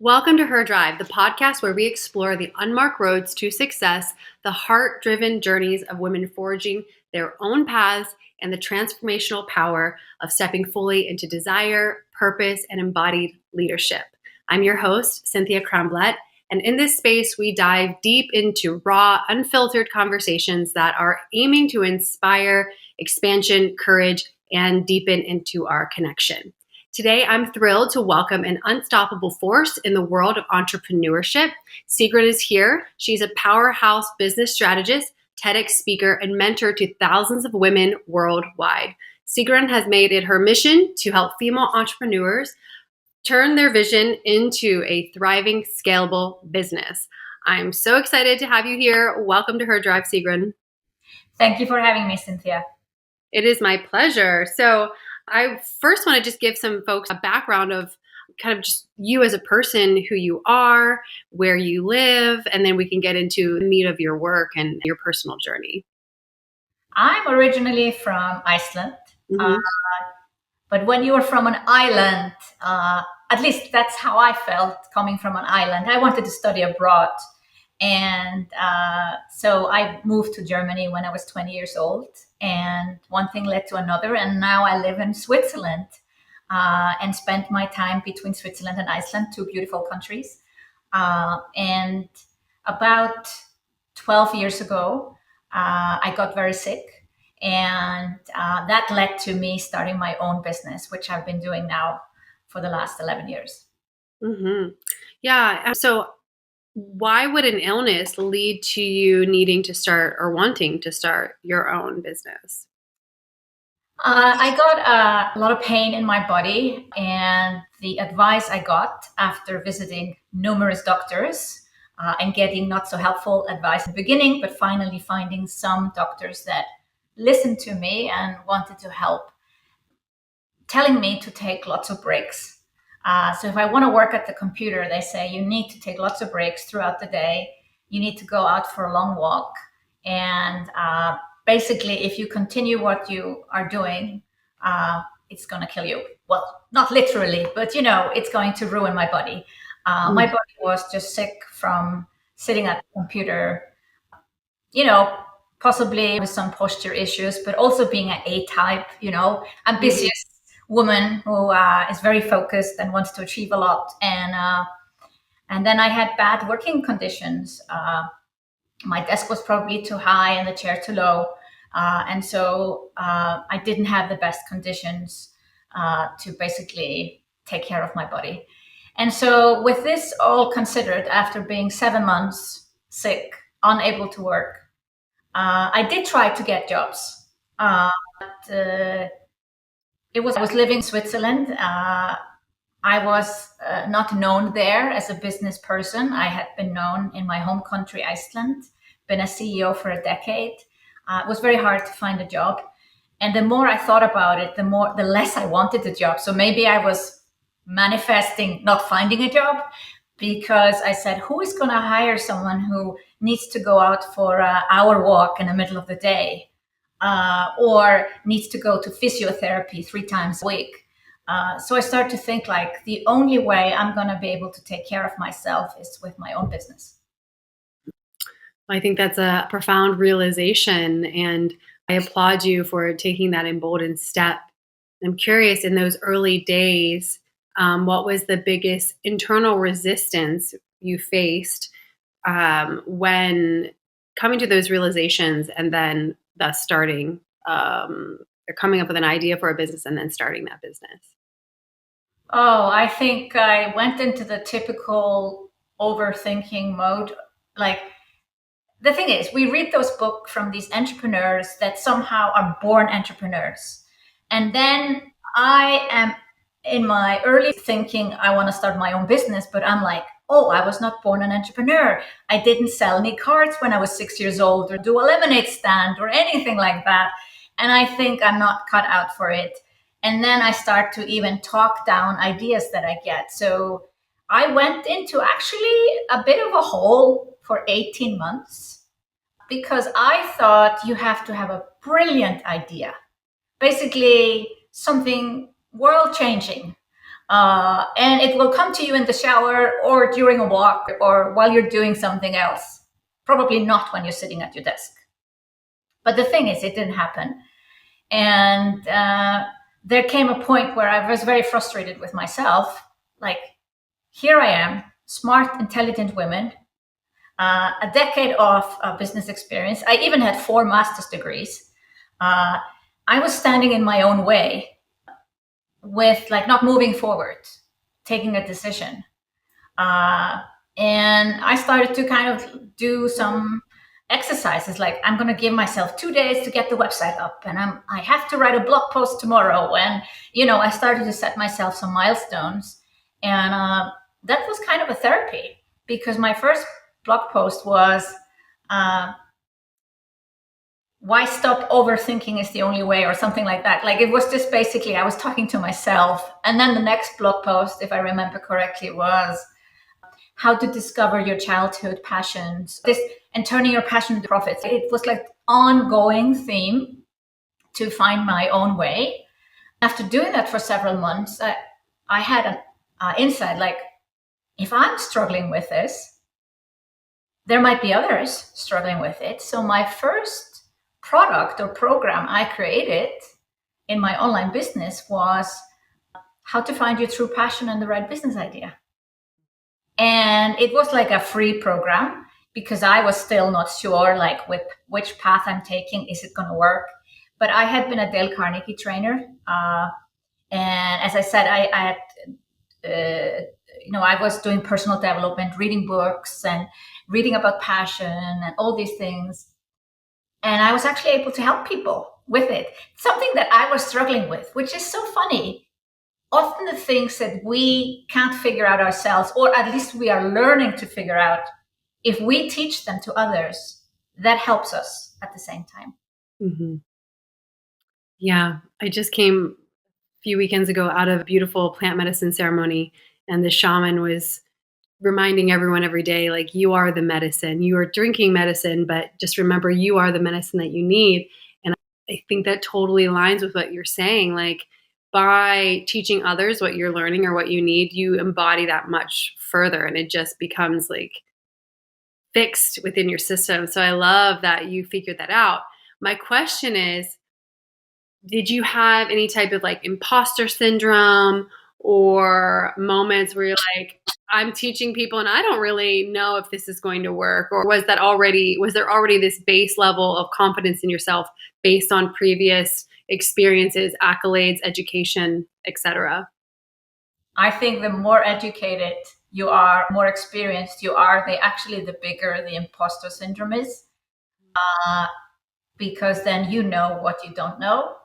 Welcome to Her Drive, the podcast where we explore the unmarked roads to success, the heart-driven journeys of women forging their own paths, and the transformational power of stepping fully into desire, purpose, and embodied leadership. I'm your host, Cynthia Cromblett, and in this space, we dive deep into raw, unfiltered conversations that are aiming to inspire expansion, courage, and deepen into our connection. Today, I'm thrilled to welcome an unstoppable force in the world of entrepreneurship. Sigrun is here. She's a powerhouse business strategist, TEDx speaker, and mentor to thousands of women worldwide. Sigrun has made it her mission to help female entrepreneurs turn their vision into a thriving, scalable business. I'm so excited to have you here. Welcome to Her Drive, Sigrun. Thank you for having me, Cynthia. It is my pleasure. So I first want to just give some folks a background of kind of just you as a person, who you are, where you live, and then we can get into the meat of your work and your personal journey. I'm originally from Iceland, Mm-hmm. but when you are from an island, at least that's how I felt coming from an island. I wanted to study abroad. And so I moved to Germany when I was 20 years old. And one thing led to another. And now I live in Switzerland and spent my time between Switzerland and Iceland, two beautiful countries. And about 12 years ago, I got very sick. And that led to me starting my own business, which I've been doing now for the last 11 years. Mm-hmm. Yeah. So why would an illness lead to you needing to start or wanting to start your own business? I got a lot of pain in my body, and the advice I got after visiting numerous doctors and getting not so helpful advice in the beginning, but finally finding some doctors that listened to me and wanted to help, telling me to take lots of breaks. So if I want to work at the computer, they say you need to take lots of breaks throughout the day. You need to go out for a long walk. And basically, if you continue what you are doing, it's going to kill you. Well, not literally, but it's going to ruin my body. My body was just sick from sitting at the computer, possibly with some posture issues, but also being an A-type, ambitious woman who is very focused and wants to achieve a lot. And then I had bad working conditions. My desk was probably too high and the chair too low. And so I didn't have the best conditions to basically take care of my body. And so with this all considered, after being 7 months sick, unable to work, I did try to get jobs. But I was living in Switzerland. I was not known there as a business person. I had been known in my home country, Iceland, been a CEO for a decade. It was very hard to find a job. And the more I thought about it, the less I wanted the job. So maybe I was manifesting not finding a job, because I said, who is going to hire someone who needs to go out for an hour walk in the middle of the day? Or needs to go to physiotherapy 3 times a week. So I start to think like the only way I'm going to be able to take care of myself is with my own business. I think that's a profound realization, and I applaud you for taking that emboldened step. I'm curious, in those early days, what was the biggest internal resistance you faced when coming to those realizations and then thus starting or coming up with an idea for a business and then starting that business? Oh, I think I went into the typical overthinking mode. Like, the thing is, we read those books from these entrepreneurs that somehow are born entrepreneurs. And then I am in my early thinking, I want to start my own business, but I'm like, oh, I was not born an entrepreneur. I didn't sell any cards when I was 6 years old or do a lemonade stand or anything like that. And I think I'm not cut out for it. And then I start to even talk down ideas that I get. So I went into actually a bit of a hole for 18 months because I thought you have to have a brilliant idea, basically something world changing. And it will come to you in the shower or during a walk or while you're doing something else. Probably not when you're sitting at your desk. But the thing is, it didn't happen. And there came a point where I was very frustrated with myself. Like, here I am, smart, intelligent women, a decade of business experience. I even had 4 master's degrees. I was standing in my own way with like not moving forward, taking a decision. And I started to kind of do some exercises. Like, I'm going to give myself 2 days to get the website up, and I have to write a blog post tomorrow. And, I started to set myself some milestones. And that was kind of a therapy, because my first blog post was, why stop overthinking is the only way, or something like that. Like, it was just basically, I was talking to myself. And then the next blog post, if I remember correctly, was how to discover your childhood passions, and turning your passion into profits. It was like ongoing theme to find my own way. After doing that for several months, I had an insight, like, if I'm struggling with this, there might be others struggling with it. So my first product or program I created in my online business was how to find your true passion and the right business idea. And it was like a free program, because I was still not sure, like, with which path I'm taking, is it going to work? But I had been a Dale Carnegie trainer. And as I said, I had, I was doing personal development, reading books and reading about passion and all these things. And I was actually able to help people with it. Something that I was struggling with, which is so funny. Often the things that we can't figure out ourselves, or at least we are learning to figure out, if we teach them to others, that helps us at the same time. Mm-hmm. Yeah, I just came a few weekends ago out of a beautiful plant medicine ceremony, and the shaman was reminding everyone every day, like, you are the medicine. You are drinking medicine, but just remember, you are the medicine that you need. And I think that totally aligns with what you're saying. Like, by teaching others what you're learning or what you need, you embody that much further, and it just becomes like fixed within your system. So I love that you figured that out. My question is, did you have any type of like imposter syndrome, or moments where you're like, I'm teaching people and I don't really know if this is going to work? Or was there already this base level of confidence in yourself based on previous experiences, accolades, education, etc.? I think the more educated you are, more experienced you are, the bigger the imposter syndrome is. Because then you know what you don't know.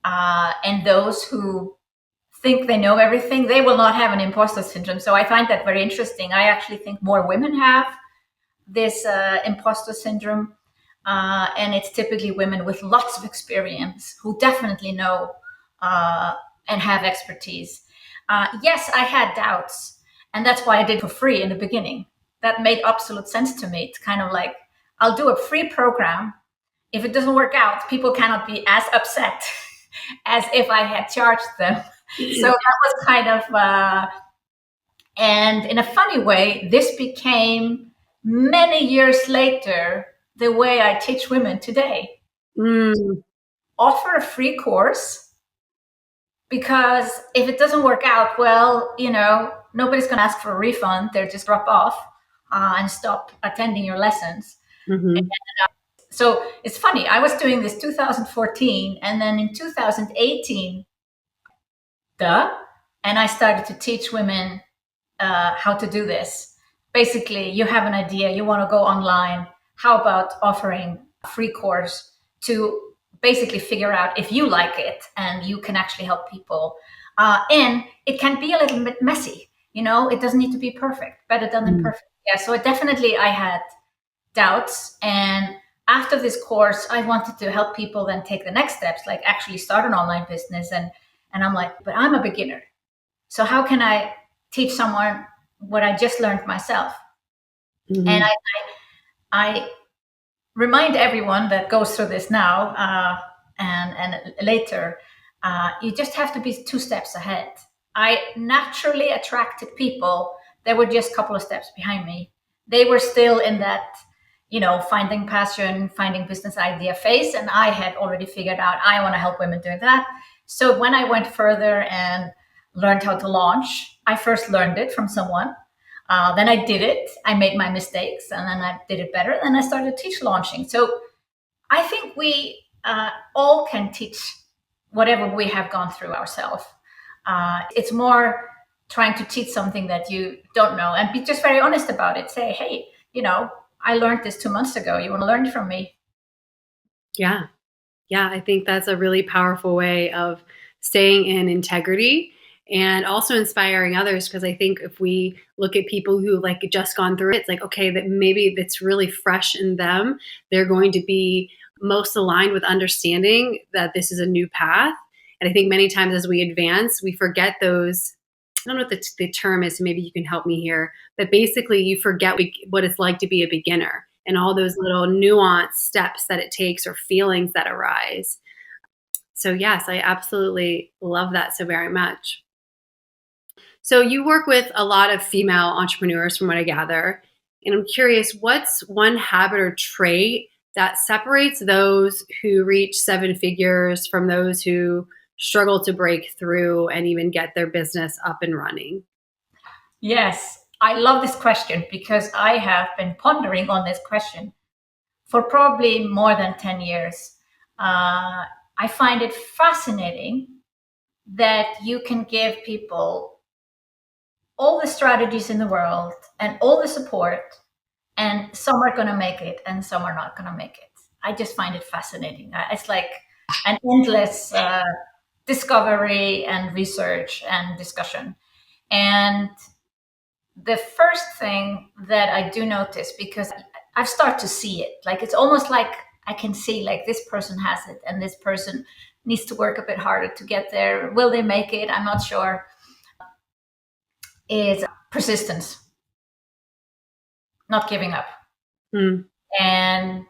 And those who think they know everything, they will not have an imposter syndrome. So I find that very interesting. I actually think more women have this imposter syndrome. And it's typically women with lots of experience who definitely know and have expertise. Yes, I had doubts. And that's why I did for free in the beginning. That made absolute sense to me. It's kind of like, I'll do a free program. If it doesn't work out, people cannot be as upset as if I had charged them. So that was kind of, and in a funny way, this became many years later the way I teach women today. Offer a free course, because if it doesn't work out, well, nobody's going to ask for a refund. They'll just drop off and stop attending your lessons. Mm-hmm. And, so it's funny. I was doing this 2014, and then in 2018, and I started to teach women how to do this. Basically, you have an idea, you want to go online. How about offering a free course to basically figure out if you like it and you can actually help people? And it can be a little bit messy. It doesn't need to be perfect. Better done than perfect. Yeah. So definitely I had doubts. And after this course, I wanted to help people then take the next steps, like actually start an online business. And I'm like, but I'm a beginner. So how can I teach someone what I just learned myself? Mm-hmm. And I remind everyone that goes through this now and later, you just have to be 2 steps ahead. I naturally attracted people that were just a couple of steps behind me. They were still in that, finding passion, finding business idea phase. And I had already figured out I want to help women doing that. So when I went further and learned how to launch, I first learned it from someone. Then I did it. I made my mistakes and then I did it better. Then I started to teach launching. So I think we all can teach whatever we have gone through ourselves. It's more trying to teach something that you don't know and be just very honest about it. Say, hey, I learned this 2 months ago. You want to learn it from me? Yeah. Yeah. I think that's a really powerful way of staying in integrity and also inspiring others. Because I think if we look at people who like just gone through it, it's like, okay, that maybe that's really fresh in them. They're going to be most aligned with understanding that this is a new path. And I think many times as we advance, we forget those. I don't know what the term is, so maybe you can help me here. But basically, you forget what it's like to be a beginner and all those little nuanced steps that it takes or feelings that arise. So, yes, I absolutely love that so very much. So, you work with a lot of female entrepreneurs, from what I gather. And I'm curious, what's one habit or trait that separates those who reach seven figures from those who struggle to break through and even get their business up and running? Yes, I love this question because I have been pondering on this question for probably more than 10 years. I find it fascinating that you can give people all the strategies in the world and all the support, and some are going to make it and some are not going to make it. I just find it fascinating. It's like an endless discovery and research and discussion. And the first thing that I do notice, because I've started to see it, like it's almost like I can see like this person has it and this person needs to work a bit harder to get there. Will they make it? I'm not sure. Is persistence, not giving up. Hmm. And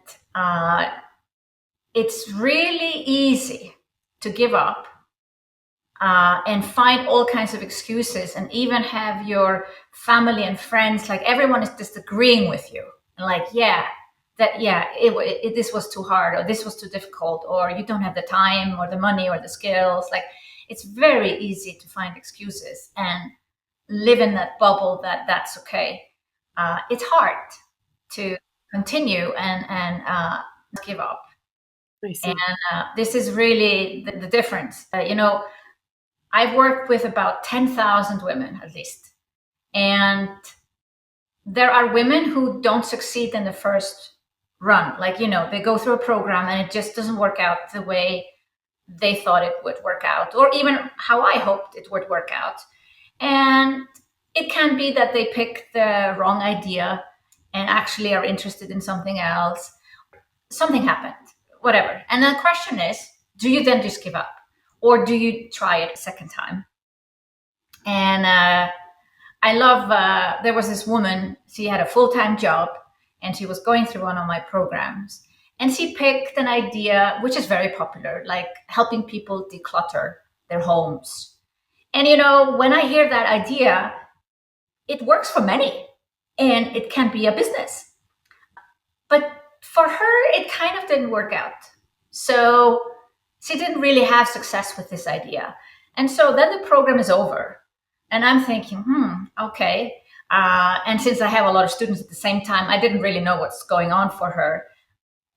it's really easy to give up and find all kinds of excuses and even have your family and friends, like everyone is disagreeing with you. And like, this was too hard or this was too difficult or you don't have the time or the money or the skills. Like it's very easy to find excuses and live in that bubble that's okay. It's hard to continue and give up. And this is really the difference. I've worked with about 10,000 women at least. And there are women who don't succeed in the first run. Like, they go through a program and it just doesn't work out the way they thought it would work out, or even how I hoped it would work out. And it can be that they pick the wrong idea and actually are interested in something else. Something happened, whatever. And the question is, do you then just give up? Or do you try it a second time? And I love, there was this woman, she had a full-time job and she was going through one of my programs. And she picked an idea, which is very popular, like helping people declutter their homes. And, when I hear that idea, it works for many and it can be a business. But for her, it kind of didn't work out. So she didn't really have success with this idea. And so then the program is over. And I'm thinking, okay. And since I have a lot of students at the same time, I didn't really know what's going on for her.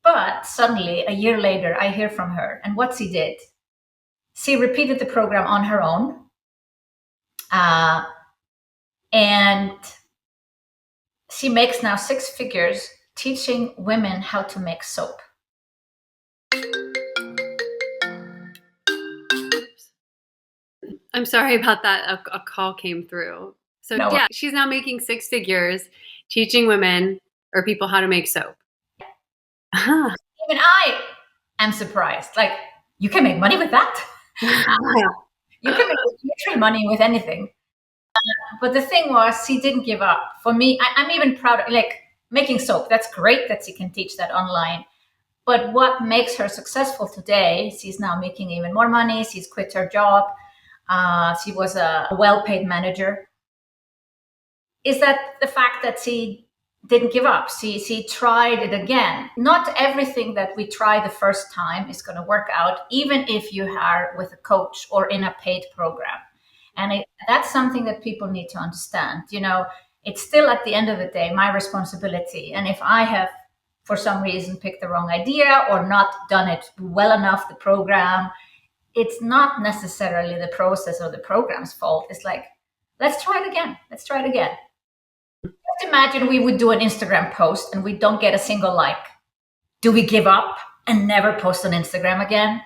But suddenly, a year later, I hear from her. And what she did, she repeated the program on her own. And she makes now 6 figures teaching women how to make soap. I'm sorry about that. A call came through. So yeah, she's now making 6 figures teaching women or people how to make soap. Even I am surprised. Like, you can make money with that? You can make literally money with anything. But the thing was, she didn't give up. For me, I'm even proud of, like, making soap. That's great that she can teach that online. But what makes her successful today, she's now making even more money. She's quit her job. She was a well-paid manager. Is that the fact that she didn't give up? She tried it again. Not everything that we try the first time is going to work out, even if you are with a coach or in a paid program. And that's something that people need to understand. It's still at the end of the day my responsibility. And if I have, for some reason, picked the wrong idea or not done it well enough, the program, it's not necessarily the process or the program's fault. It's like, let's try it again. Let's try it again. Just imagine we would do an Instagram post and we don't get a single like. Do we give up and never post on Instagram again?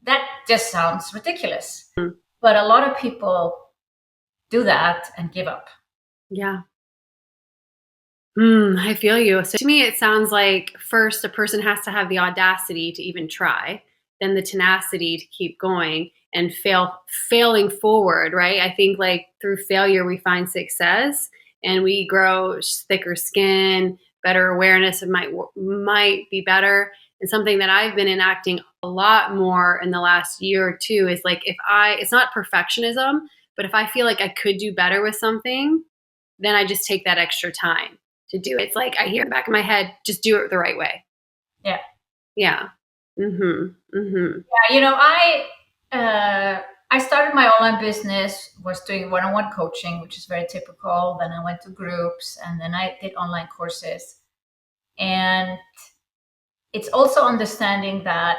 That just sounds ridiculous. But a lot of people do that and give up. Yeah. I feel you. So to me, it sounds like first a person has to have the audacity to even try, then the tenacity to keep going and failing forward, right? I think like through failure, we find success and we grow thicker skin, better awareness of might be better. And something that I've been enacting a lot more in the last year or two is like, it's not perfectionism, but if I feel like I could do better with something, then I just take that extra time to do it. It's like I hear in the back of my head, just do it the right way. Yeah. Yeah. Yeah, I started my online business, was doing one-on-one coaching, which is very typical. Then I went to groups and then I did online courses. And it's also understanding that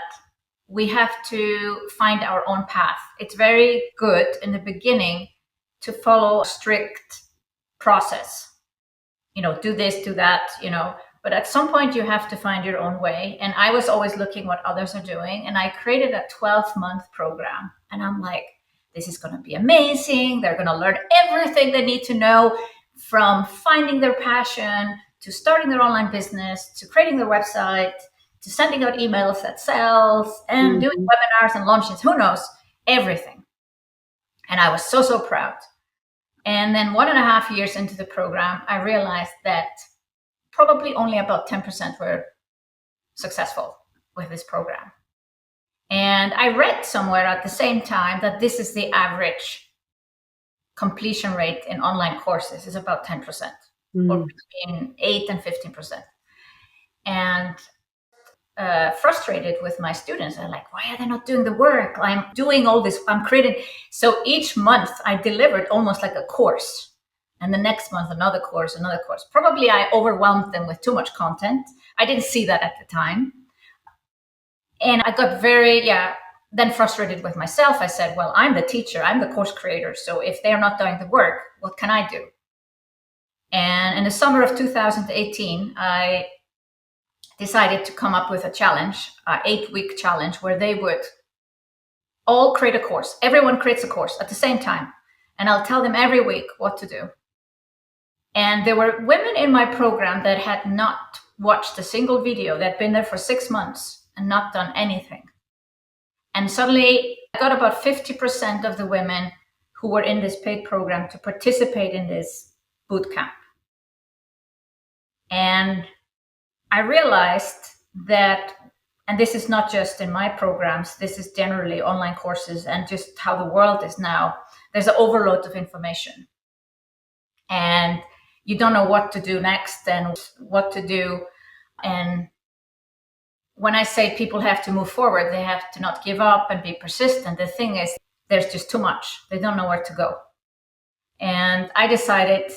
we have to find our own path. It's very good in the beginning to follow a strict process. Do this, do that, but at some point you have to find your own way. And I was always looking what others are doing. And I created a 12-month program. And I'm like, this is going to be amazing. They're going to learn everything they need to know, from finding their passion to starting their online business, to creating their website, to sending out emails that sells, and doing webinars and launches, who knows, everything. And I was so, so proud. And then 1.5 years into the program, I realized that probably only about 10% were successful with this program. And I read somewhere at the same time that this is the average completion rate in online courses is about 10%, or between 8 and 15%. And frustrated with my students. I'm like, why are they not doing the work? I'm doing all this. I'm creating. So each month I delivered almost like a course. And the next month, another course. Probably I overwhelmed them with too much content. I didn't see that at the time. And I got then frustrated with myself. I said, well, I'm the teacher. I'm the course creator. So if they're not doing the work, what can I do? And in the summer of 2018, I decided to come up with a challenge, an 8-week challenge, where they would all create a course. Everyone creates a course at the same time. And I'll tell them every week what to do. And there were women in my program that had not watched a single video. They'd been there for 6 months and not done anything. And suddenly I got about 50% of the women who were in this paid program to participate in this boot camp. And I realized that, and this is not just in my programs, this is generally online courses and just how the world is now, there's an overload of information. And you don't know what to do next and what to do. And when I say people have to move forward, they have to not give up and be persistent. The thing is, there's just too much. They don't know where to go. And I decided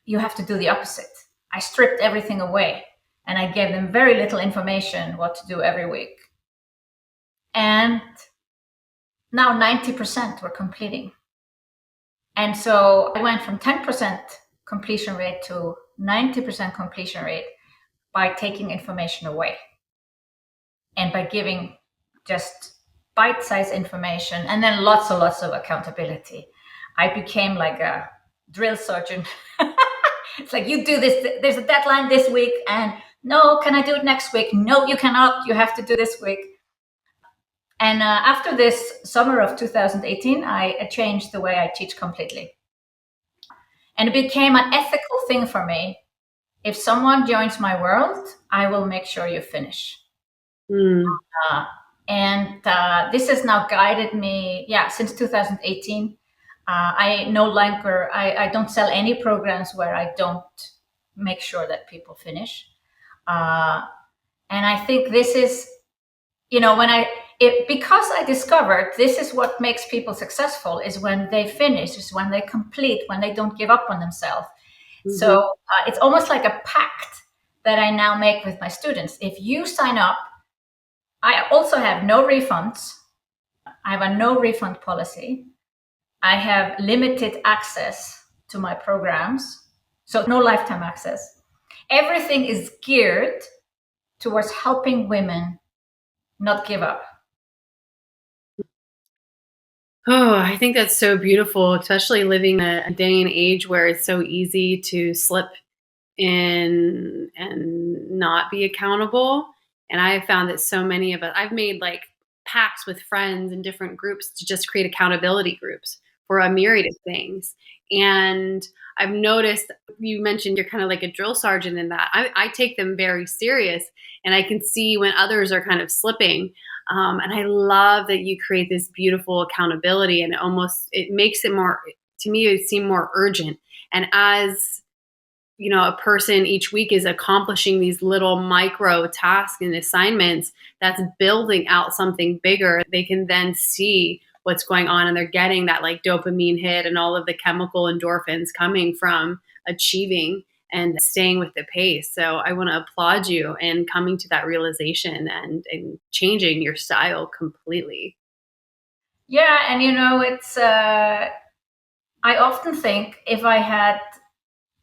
you have to do the opposite. I stripped everything away. And I gave them very little information what to do every week. And now 90% were completing. And so I went from 10% completion rate to 90% completion rate by taking information away. And by giving just bite-sized information and then lots and lots of accountability. I became like a drill sergeant. It's like, you do this, there's a deadline this week, and no, can I do it next week? No, you cannot. You have to do this week. And after this summer of 2018, I changed the way I teach completely. And it became an ethical thing for me. If someone joins my world, I will make sure you finish. And this has now guided me, since 2018. I no longer, I don't sell any programs where I don't make sure that people finish. Uh, and I think this is, because I discovered this is what makes people successful is when they finish, is when they complete, when they don't give up on themselves. So Mm-hmm. it's almost like a pact that I now make with my students. If you sign up, I also have no refunds. I have a no refund policy. I have limited access to my programs, so no lifetime access. Everything is geared towards helping women not give up. Oh, I think that's so beautiful, especially living a day and age where it's so easy to slip in and not be accountable. And I have found that so many of us, I've made like pacts with friends and different groups to just create accountability groups for a myriad of things. And I've noticed you mentioned you're kind of like a drill sergeant in that. I take them very serious, and I can see when others are kind of slipping. And I love that you create this beautiful accountability, and it makes it more, to me, it seem more urgent. And as a person each week is accomplishing these little micro tasks and assignments that's building out something bigger, they can then see what's going on, and they're getting that like dopamine hit and all of the chemical endorphins coming from achieving and staying with the pace. So I want to applaud you in coming to that realization and changing your style completely. Yeah, and it's. I often think if I had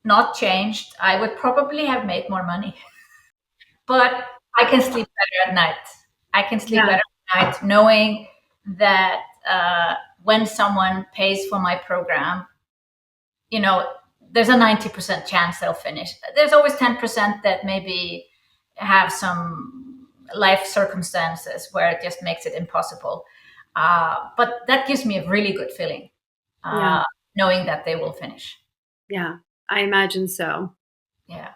not changed, I would probably have made more money. But I can sleep better at night. I can sleep Yeah. better at night knowing that when someone pays for my program, you know, there's a 90% chance they'll finish. There's always 10% that maybe have some life circumstances where it just makes it impossible. But that gives me a really good feeling, Yeah. uh, knowing that they will finish. Yeah. I imagine so. Yeah.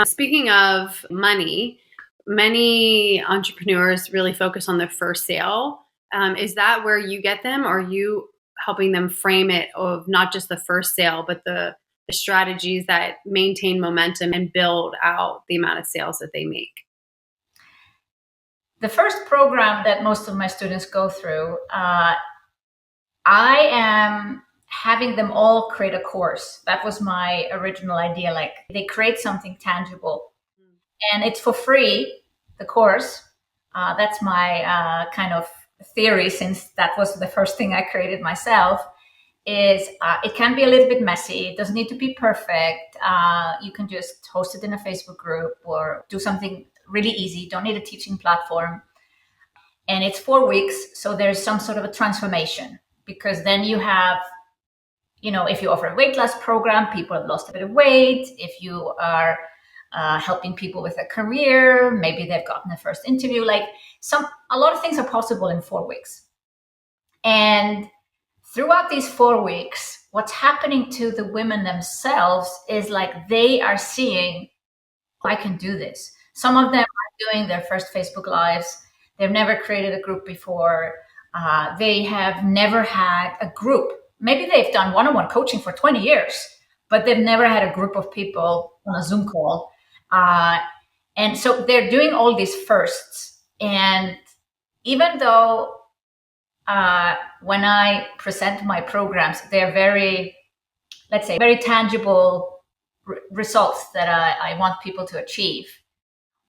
Speaking of money, many entrepreneurs really focus on their first sale. Is that where you get them? Or are you helping them frame it of not just the first sale, but the strategies that maintain momentum and build out the amount of sales that they make? The first program that most of my students go through, I am having them all create a course. That was my original idea. Like they create something tangible and it's for free, the course. That's my kind of theory, since that was the first thing I created myself. Is it can be a little bit messy. It doesn't need to be perfect. You can just host it in a Facebook group or do something really easy. Don't need a teaching platform. And it's 4 weeks. So there's some sort of a transformation, because then you have, if you offer a weight loss program, people have lost a bit of weight. If you are helping people with a career, maybe they've gotten a first interview. Like a lot of things are possible in 4 weeks. And throughout these 4 weeks, what's happening to the women themselves is like they are seeing, I can do this. Some of them are doing their first Facebook Lives. They've never created a group before. They have never had a group. Maybe they've done one-on-one coaching for 20 years, but they've never had a group of people on a Zoom call. And so they're doing all these firsts. And even though when I present my programs, they're very, let's say, very tangible results that I want people to achieve.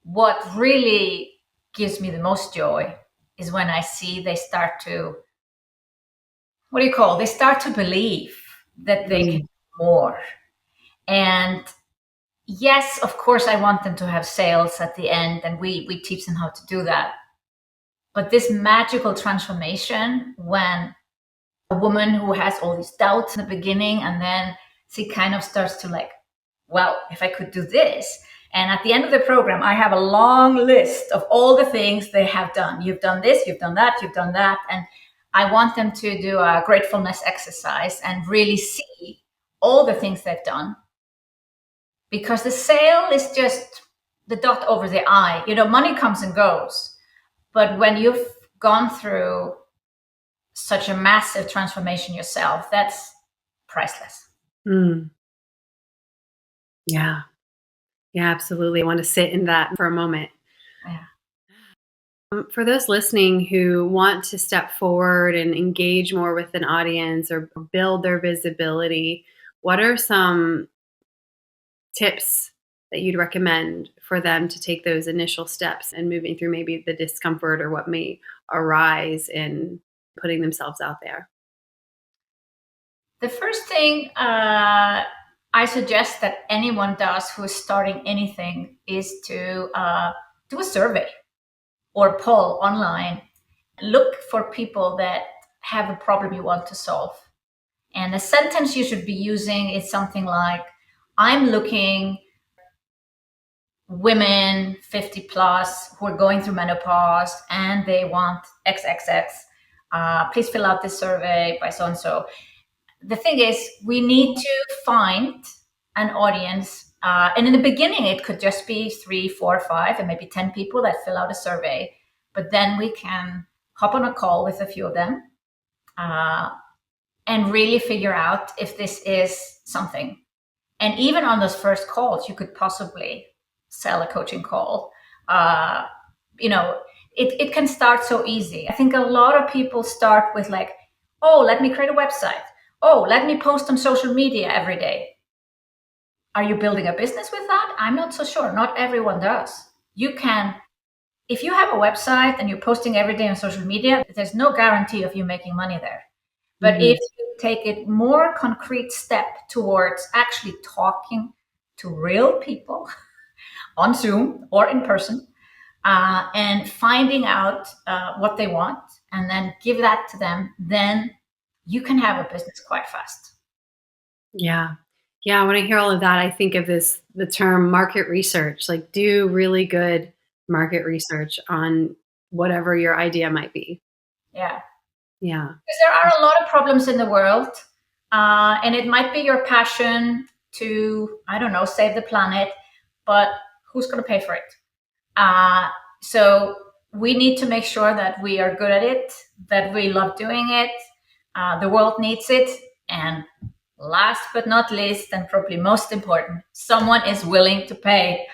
What really gives me the most joy is when I see they start to, what do you call, they start to believe that they can do more. And yes, of course, I want them to have sales at the end, and we teach them how to do that. But this magical transformation, when a woman who has all these doubts in the beginning, and then she kind of starts to like, well, if I could do this. And at the end of the program, I have a long list of all the things they have done. You've done this, you've done that, you've done that. And I want them to do a gratefulness exercise and really see all the things they've done. Because the sale is just the dot over the I. Money comes and goes. But when you've gone through such a massive transformation yourself, that's priceless. Mm. Yeah. Yeah, absolutely. I want to sit in that for a moment. Yeah. For those listening who want to step forward and engage more with an audience or build their visibility, what are some tips that you'd recommend for them to take those initial steps and moving through maybe the discomfort or what may arise in putting themselves out there? The first thing I suggest that anyone does who is starting anything is to do a survey or poll online. Look for people that have a problem you want to solve. And the sentence you should be using is something like, I'm looking women 50 plus who are going through menopause and they want XXX. Please fill out this survey by so and so. The thing is, we need to find an audience. And in the beginning, it could just be 3, 4, 5, and maybe 10 people that fill out a survey. But then we can hop on a call with a few of them and really figure out if this is something. And even on those first calls, you could possibly sell a coaching call. It can start so easy. I think a lot of people start with like, oh, let me create a website. Oh, let me post on social media every day. Are you building a business with that? I'm not so sure. Not everyone does. You can, if you have a website and you're posting every day on social media, there's no guarantee of you making money there. But if you take it more concrete step towards actually talking to real people on Zoom or in person, and finding out what they want and then give that to them, then you can have a business quite fast. Yeah. Yeah. When I hear all of that, I think of the term market research, like do really good market research on whatever your idea might be. Yeah. Yeah. Because there are a lot of problems in the world. And it might be your passion to, I don't know, save the planet, but who's going to pay for it? So we need to make sure that we are good at it, that we love doing it. The world needs it. And last but not least, and probably most important, someone is willing to pay.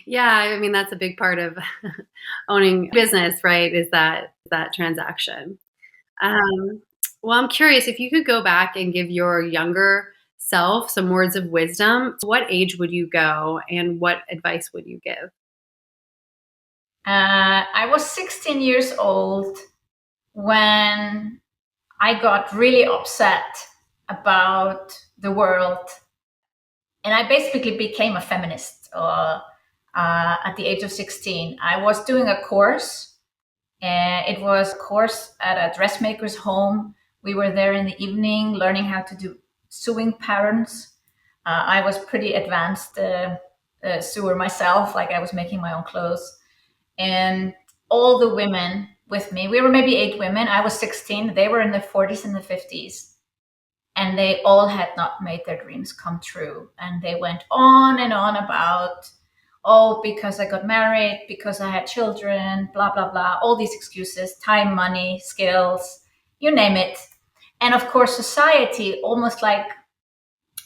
Yeah, I mean that's a big part of owning business, right? Is that transaction. Well, I'm curious if you could go back and give your younger self some words of wisdom. What age would you go, and what advice would you give? I was 16 years old when I got really upset about the world. And I basically became a feminist at the age of 16. I was doing a course. It was a course at a dressmaker's home. We were there in the evening learning how to do sewing patterns. I was pretty advanced sewer myself, like I was making my own clothes. And all the women with me, we were maybe 8 women. I was 16. They were in the 40s and the 50s. And they all had not made their dreams come true. And they went on and on about, oh, because I got married, because I had children, blah, blah, blah, all these excuses, time, money, skills, you name it. And of course, society almost like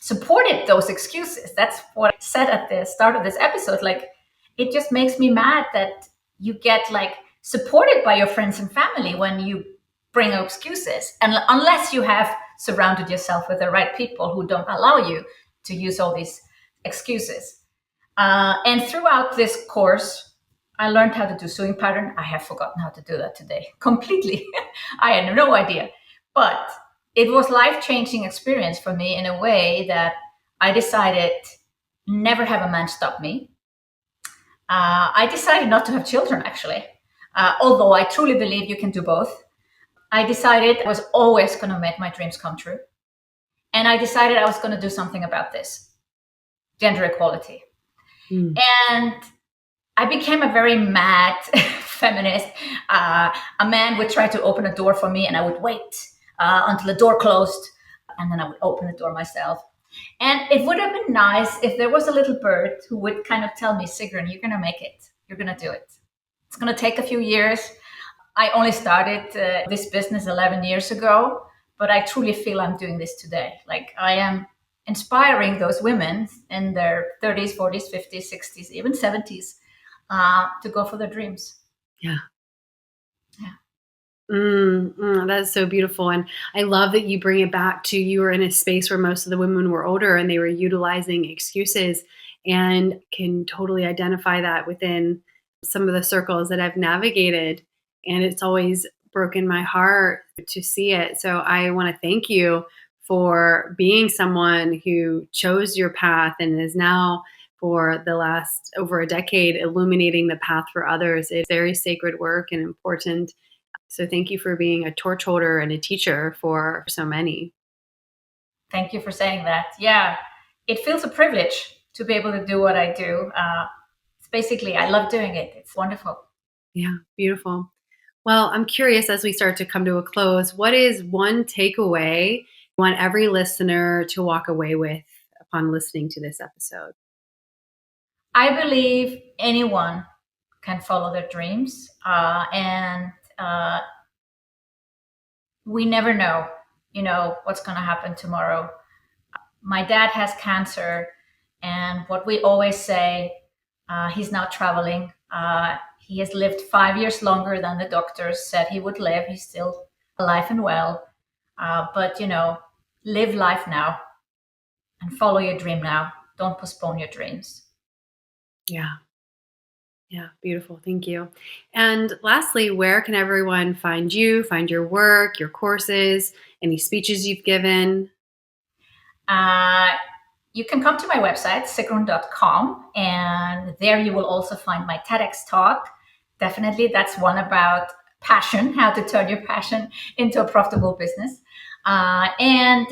supported those excuses. That's what I said at the start of this episode. Like, it just makes me mad that you get like supported by your friends and family when you bring up excuses. And unless you have surrounded yourself with the right people who don't allow you to use all these excuses. And throughout this course, I learned how to do sewing pattern. I have forgotten how to do that today completely. I had no idea. But it was life-changing experience for me in a way that I decided never have a man stop me. I decided not to have children, actually, although I truly believe you can do both. I decided I was always going to make my dreams come true. And I decided I was going to do something about this, gender equality. And I became a very mad feminist. A man would try to open a door for me and I would wait until the door closed and then I would open the door myself. And it would have been nice if there was a little bird who would kind of tell me, Sigrun, you're going to make it. You're going to do it. It's going to take a few years. I only started this business 11 years ago, but I truly feel I'm doing this today. Like I am inspiring those women in their 30s, 40s, 50s, 60s, even 70s to go for their dreams. Yeah. Yeah. That's so beautiful. And I love that you bring it back to you were in a space where most of the women were older and they were utilizing excuses, and can totally identify that within some of the circles that I've navigated. And it's always broken my heart to see it. So I want to thank you for being someone who chose your path and is now, for the last over a decade, illuminating the path for others. It's very sacred work and important. So thank you for being a torch holder and a teacher for so many. Thank you for saying that. Yeah, it feels a privilege to be able to do what I do. It's basically, I love doing it. It's wonderful. Yeah, beautiful. Well, I'm curious, as we start to come to a close, what is one takeaway you want every listener to walk away with upon listening to this episode? I believe anyone can follow their dreams. And we never know, what's going to happen tomorrow. My dad has cancer, and what we always say, he's now traveling. He has lived 5 years longer than the doctors said he would live. He's still alive and well. But, live life now and follow your dream now. Don't postpone your dreams. Yeah. Yeah, beautiful. Thank you. And lastly, where can everyone find you, find your work, your courses, any speeches you've given? You can come to my website, sigrun.com, and there you will also find my TEDx talk. Definitely, that's one about passion, how to turn your passion into a profitable business. And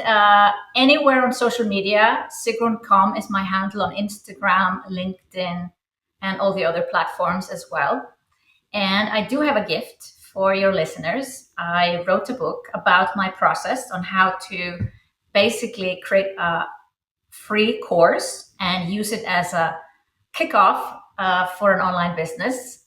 anywhere on social media, Sigrun.com is my handle on Instagram, LinkedIn, and all the other platforms as well. And I do have a gift for your listeners. I wrote a book about my process on how to basically create a free course and use it as a kickoff for an online business.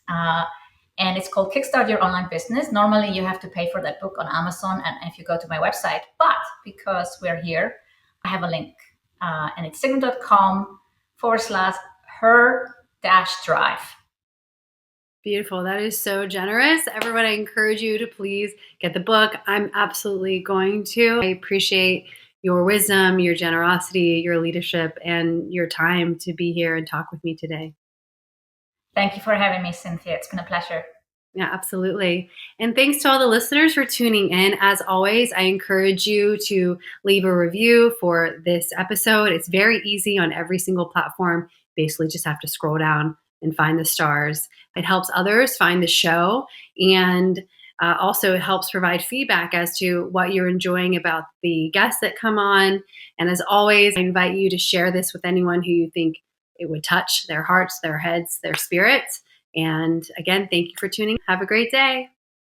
And it's called Kickstart Your Online Business. Normally, you have to pay for that book on Amazon and if you go to my website. But because we're here, I have a link. And it's sigrun.com/her-drive. Beautiful. That is so generous. Everyone, I encourage you to please get the book. I'm absolutely going to. I appreciate your wisdom, your generosity, your leadership, and your time to be here and talk with me today. Thank you for having me, Cynthia. It's been a pleasure. Yeah, absolutely. And thanks to all the listeners for tuning in. As always, I encourage you to leave a review for this episode. It's very easy on every single platform. Basically, just have to scroll down and find the stars. It helps others find the show. And also, it helps provide feedback as to what you're enjoying about the guests that come on. And as always, I invite you to share this with anyone who you think it would touch their hearts, their heads, their spirits. And again, thank you for tuning in. Have a great day.